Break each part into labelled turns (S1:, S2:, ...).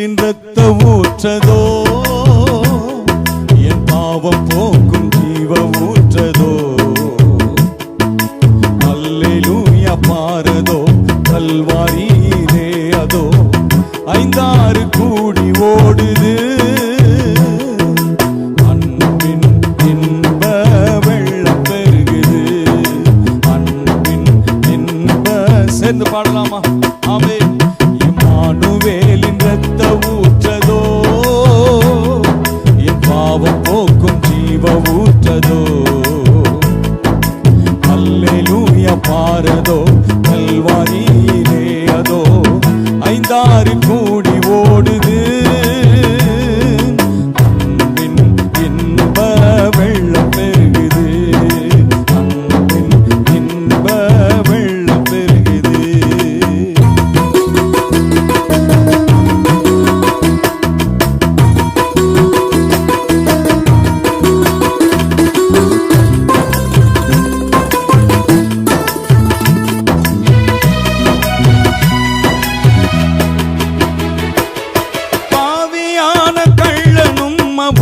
S1: இரத்த ஊற்றதோ, என் பாவம் போக்கும் ஜீவ ஊற்றதோ, அல்லேலூயா பாரதோ கல்வாரியிலே அதோ ஐந்தாறு கூடி ஓடுது, அன்பின் இன்ப வெள்ளம் பெருகுது, அன்பின் இன்ப சேர்ந்து பாடலாமா? ஆமென். இம்மானுவேலின் இரத்த ஊற்றதோ, என் பாவம் போக்கும் ஜீவ ஊற்றதோ, அல்லேலூயா பாரதோ கல்வாரியிலே அதோ ஐந்தாறு கூடி ஓடுது, அன்பின் இன்ப வெள்ளம் பெருகுது, அன்பின் இன்ப வெள்ளம் பெருகுது.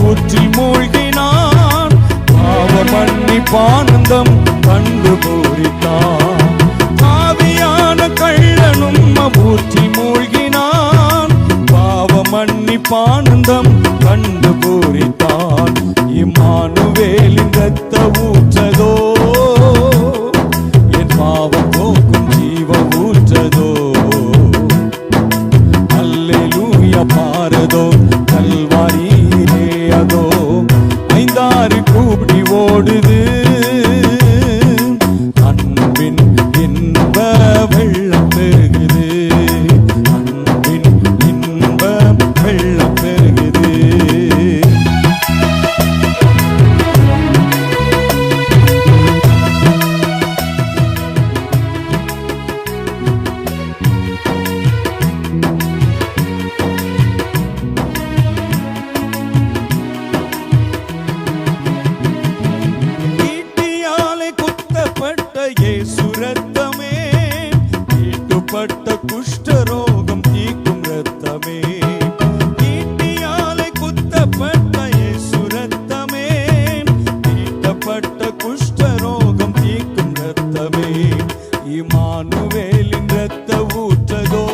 S1: ஊற்றில் மூழ்கினான், பாவ மன்னிப்பானந்தம் கண்டு பூரித்தான். பாவியான கள்ளனும் ஊற்றில் மூழ்கினான், பாவ மன்னிப்பானந்தம் கண்டு பூரித்தான். இம்மானுவேலின் இரத்த ஊற்றதோ, என் பாவம் போக்கும் ஜீவ ஊற்றதோ, அல்லேலூயா பாரதோ கல்வாரியிலே அதோ ஐந்தாறு கூடி ஓடுது, அன்பின் இன்ப வெள்ளம் பெருகுது, அன்பின் இன்ப வெள்ளம் பெருகுது. இயேசு ரத்தமே, தீட்டுப்பட்ட குஷ்டரோகம் தீக்கும் ரத்தமே, ஈட்டியாலே குத்தப்பட்ட இயேசு ரத்தமே, தீட்டப்பட்ட குஷ்டரோகம் தீக்கும் ரத்தமே, இம்மானுவேலின் இரத்த ஊற்றதோ,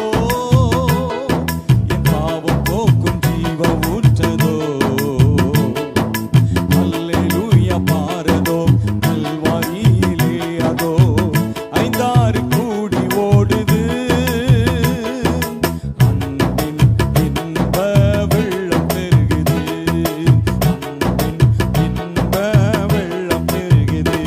S1: என் பாவம் போக்கும் ஜீவ ஊற்றதோ, அல்லேலூயா பாரதோ கல்வாரியிலே அதோ ஐந்தாறு கூடி ஓடுது, அன்பின் இன்ப வெள்ளம் பெருகுது, அன்பின் இன்ப வெள்ளம் பெருகுது.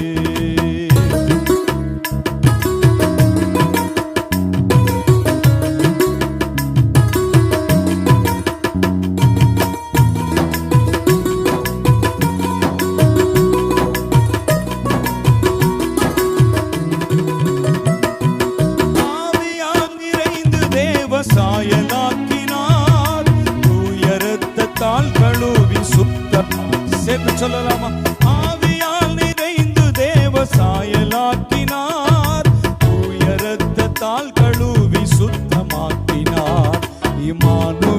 S1: சாயலாக்கினார், தூய இரத்தத்தால் கழுவி சுத்தம் சேர்த்து சொல்லலாமா? ஆவியால் நிறைந்து தேவ சாயலாக்கினார், தூய இரத்தத்தால் கழுவி சுத்தமாக்கினார். இம்மானுவேலின்